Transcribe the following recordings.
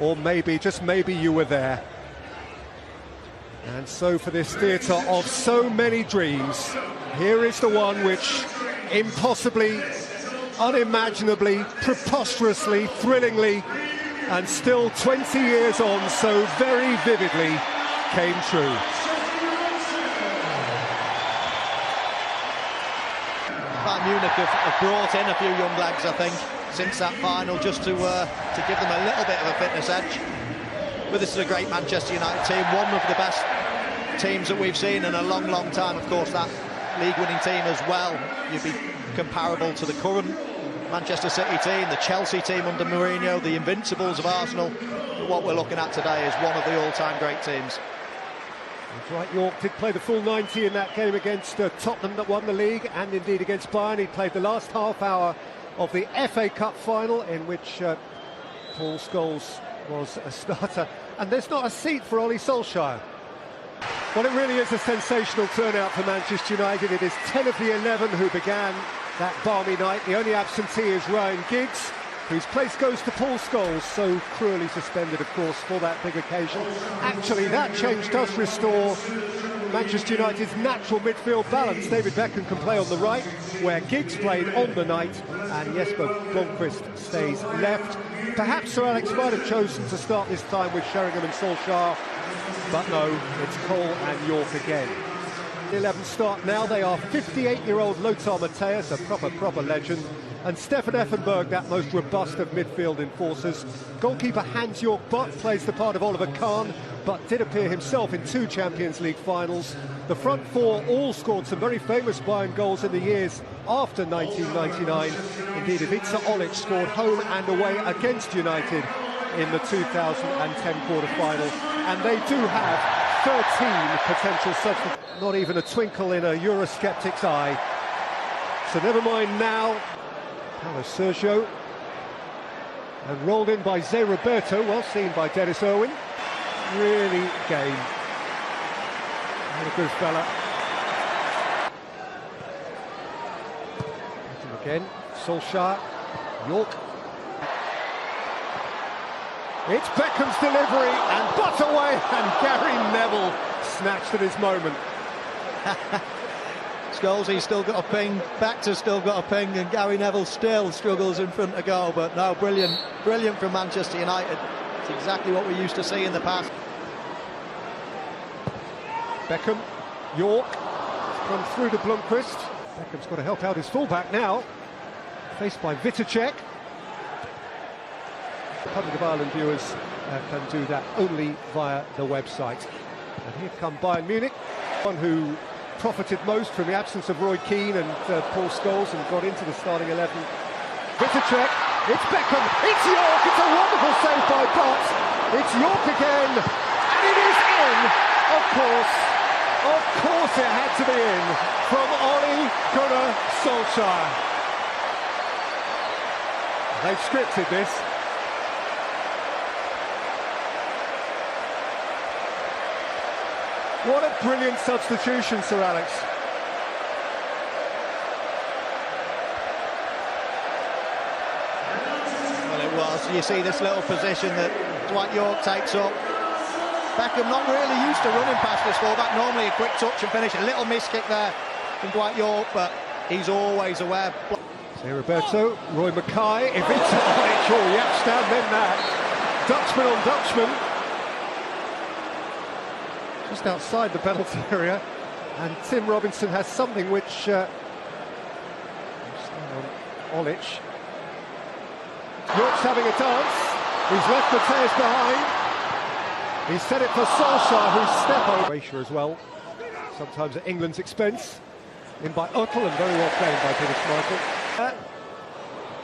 or maybe, just maybe, you were there. And so for this theatre of so many dreams, here is the one which impossibly, unimaginably, preposterously, thrillingly, and still 20 years on, so very vividly came true. Bayern Munich have brought in a few young lads, I think, since that final, just to give them a little bit of a fitness edge. But this is a great Manchester United team, one of the best teams that we've seen in a long, long time. Of course, that league-winning team as well. You'd be comparable to the current Manchester City team, the Chelsea team under Mourinho, the Invincibles of Arsenal. But what we're looking at today is one of the all-time great teams. That's right, York did play the full 90 in that game against Tottenham that won the league, and indeed against Bayern. He played the last half hour of the FA Cup final, in which Paul Scholes was a starter. And there's not a seat for Ole Solskjaer. Well, it really is a sensational turnout for Manchester United. It is 10 of the 11 who began that balmy night. The only absentee is Ryan Giggs, whose place goes to Paul Scholes, so cruelly suspended, of course, for that big occasion. Actually, that change does restore Manchester United's natural midfield balance. David Beckham can play on the right, where Giggs played on the night, and Jesper Blomqvist stays left. Perhaps Sir Alex might have chosen to start this time with Sheringham and Solskjaer, but no, it's Cole and York again. The 11 start now. They are 58-year-old Lothar Matthäus, a proper legend, and Stefan Effenberg, that most robust of midfield enforcers. Goalkeeper Hans-Jörg Butt plays the part of Oliver Kahn, but did appear himself in 2 Champions League finals. The front 4 all scored some very famous Bayern goals in the years after 1999. Indeed, Ivica Olic scored home and away against United in the 2010 quarter-final, and they do have 13 potential substitutes. Not even a twinkle in a Eurosceptic's eye. So never mind now. Paulo Sergio, and rolled in by Zé Roberto, well seen by Dennis Irwin. Really game. And a good fella. Again, Solskjaer, York. It's Beckham's delivery, and Butt away, and Gary Neville snatched at his moment. Scholes's still got a ping, Baxter's still got a ping, and Gary Neville still struggles in front of goal. But no, brilliant from Manchester United. It's exactly what we used to see in the past. Beckham, York, come through to Blomqvist. Beckham's got to help out his fullback now, faced by Vitacek. Republic of Ireland viewers can do that only via the website. And here come Bayern Munich, one who profited most from the absence of Roy Keane and Paul Scholes and got into the starting 11. Vitacek, it's Beckham, it's York, it's a wonderful save by Butt. It's York again, and it is in, of course it had to be in, from Ole Gunnar Solskjaer. They've scripted this. What a brilliant substitution, Sir Alex. Well, it was. You see this little position that Dwight York takes up. Beckham not really used to running past this fullback. Normally a quick touch and finish. A little miss kick there from Dwight York, but he's always aware. Zé Roberto, Roy Mackay, Ivica Olic, oh, yep, stand then that. Dutchman on Dutchman. Just outside the penalty area, and Tim Robinson has something which Olic. York's having a dance. He's left Matthäus behind. He's set it for Solskjaer, who's step over Asia as well, sometimes at England's expense. In by Uttel, and very well played by Peter Schmeichel.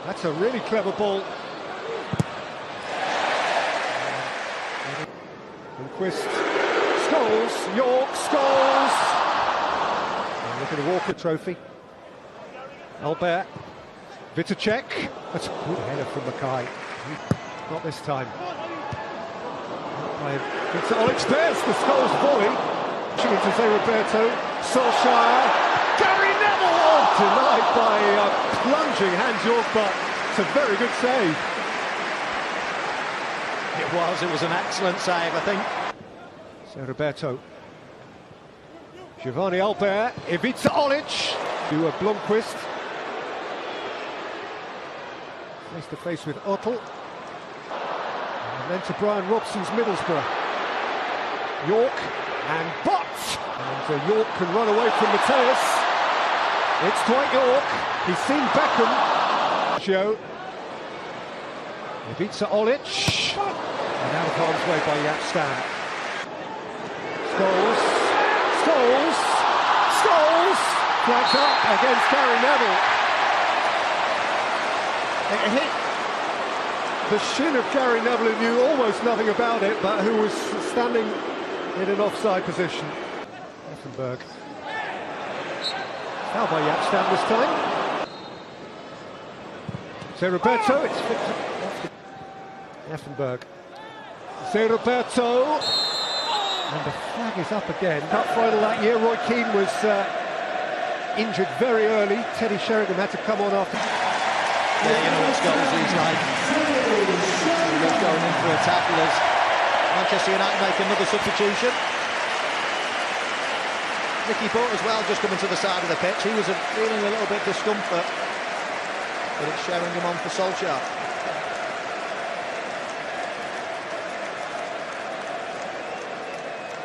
That's a really clever ball. Blomqvist. Scholes, York, Scholes. And look at the Walker Trophy. Albert, Vitacek. That's a good header from Mackay. Not this time. It's Olic spares the Scholes volley. Pushing into Zé Roberto. Solskjaer. Gary Neville! Oh, denied by plunging Hans-Jörg Butt. It's a very good save. It was an excellent save, I think. So Roberto. Giovanni Albert, Ivica Olic to Blomqvist. Face to face with Ottel. And then to Brian Robson's Middlesbrough. York and Butts. And York can run away from Mateus. It's Dwight York. He's seen Beckham. Joe. Ivica Olic. And out of harm's way by Jaap Stam. Scholes. Flags up against Gary Neville. It hit the shin of Gary Neville, who knew almost nothing about it, but who was standing in an offside position. Effenberg. Foul by Jaap Stam this time. So Roberto, it's Effenberg. So Roberto. And the flag is up again. Cup final that year, Roy Keane was injured very early. Teddy Sheringham had to come on after. Yeah, you know what Scholes is like. He was going in for a tackle as Manchester United make another substitution. Nicky Butt as well, just coming to the side of the pitch. He was feeling a little bit discomfort. But it's Sheringham on for Solskjaer.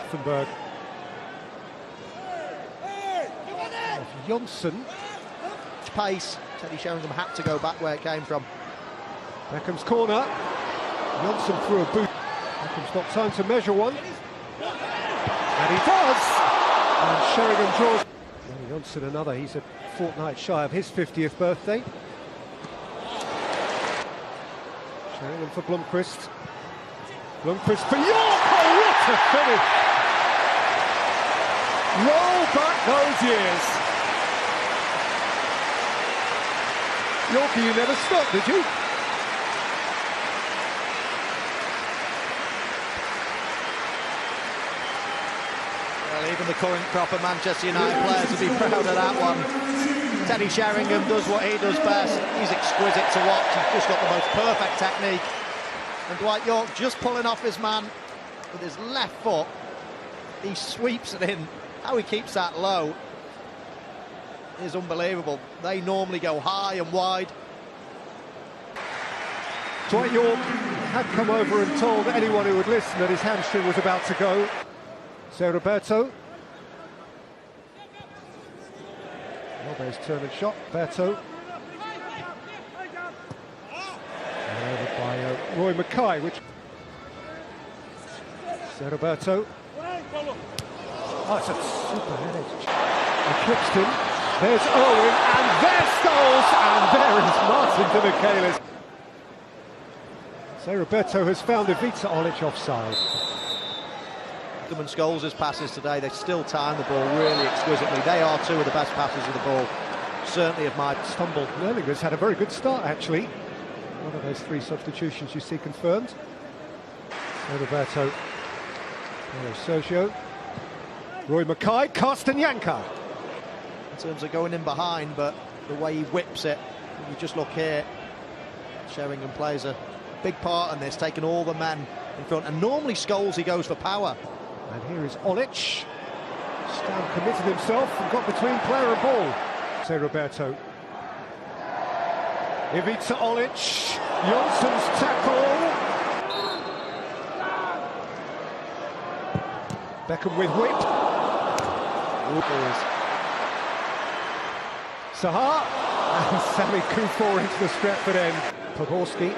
Effenberg. Jonsson. Pace. Teddy Sheringham had to go back where it came from. Beckham's corner. Jonsson threw a boot. Beckham's got time to measure one. And he does! And Sheringham draws. Jonsson another. He's a fortnight shy of his 50th birthday. Sheringham for Blomqvist. Blomqvist for York! Oh, what a finish! Roll back those years. Yorkie, you never stopped, did you? Well, even the current crop of Manchester United players would be proud of that one. Teddy Sheringham does what he does best. He's exquisite to watch. He's just got the most perfect technique. And Dwight York just pulling off his man with his left foot. He sweeps it in. How he keeps that low is unbelievable. They normally go high and wide. Dwight York had come over and told anyone who would listen that his hamstring was about to go. So Roberto. Albert's turn and shot. Roberto. And over by Roy Mackay, which... So Roberto. Oh, it's a super headache. Eclipsed him. There's Owen, and there's Scholes, and there is Martin de Michelis. So Roberto has found Ivica Olic offside. Beckham and Scholes' passes today, they still time the ball really exquisitely. They are two of the best passers of the ball. Certainly of my stumble. Nerlinger's had a very good start, actually. One of those three substitutions you see confirmed. So Roberto. There's Sergio. Roy Mackay, Karsten-Janka. In terms of going in behind, but the way he whips it, if you just look here, Sheringham plays a big part in this, taking all the men in front. And normally Scholes, he goes for power. And here is Olic. Stam committed himself and got between player and ball. So Roberto. Ivica Olic. Jonsson's tackle. Beckham with whip. Sahar and Sami Kufor into the Stretford end. Pogorski.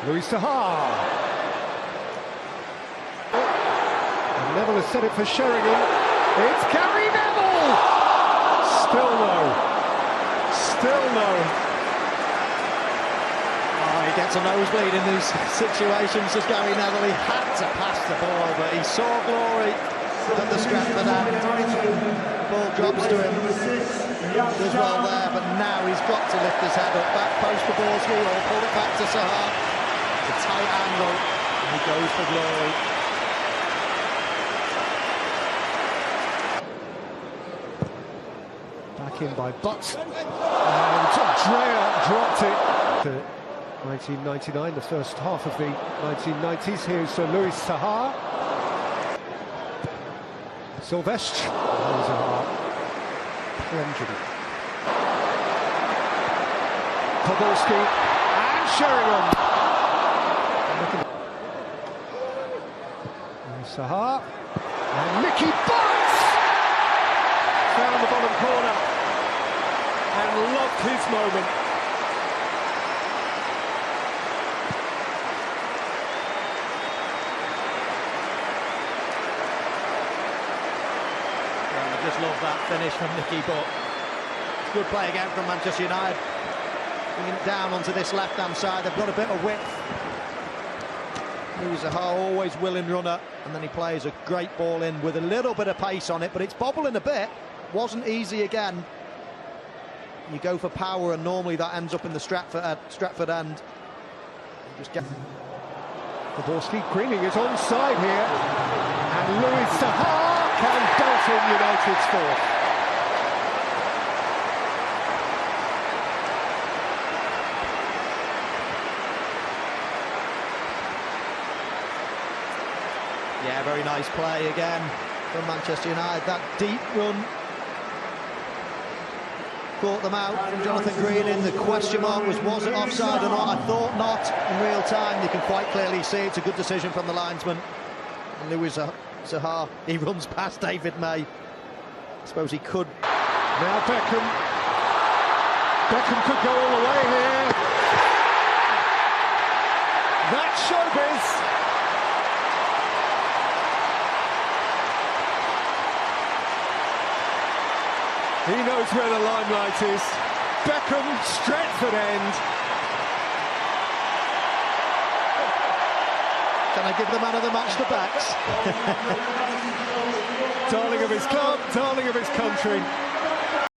Louis Sahar. And Neville has set it for Sheringham. It's Gary Neville! Still no. Still no. Oh, he gets a nosebleed in these situations as Gary Neville. He had to pass the ball, but he saw glory at the Stretford end. Ball drops to him. Does well there, but now he's got to lift his head up. Back post for Borski, or pull it back to Sahar. It's a tight angle, and he goes for glory. Back in by Butts. And Drea dropped it. 1999, the first half of the 1990s. Here's Louis Saha. Sylvestre. Zaha. Clemson. Podolski. And Sheringham. Saha. And Mickey Butts! Found the bottom corner. And loved his moment. I just love that finish from Mickey, but it's good play again from Manchester United. Bringing it down onto this left-hand side, they've got a bit of width. Louis Zaha, always willing runner, and then he plays a great ball in with a little bit of pace on it, but it's bobbling a bit. Wasn't easy again. You go for power, and normally that ends up in the Stratford end. Just get. Podolski greening is onside here, and Louis Zaha can bolt in United's fourth. Yeah, very nice play again from Manchester United. That deep run caught them out from Jonathan Green. In the question mark was it offside or not? I thought not in real time. You can quite clearly see it's a good decision from the linesman. And Louis Zaha, he runs past David May. I suppose he could. Now Beckham. Beckham could go all the way here. That's showbiz. He knows where the limelight is. Beckham, Stratford end. Can I give the man of the match the backs? Darling of his club, darling of his country.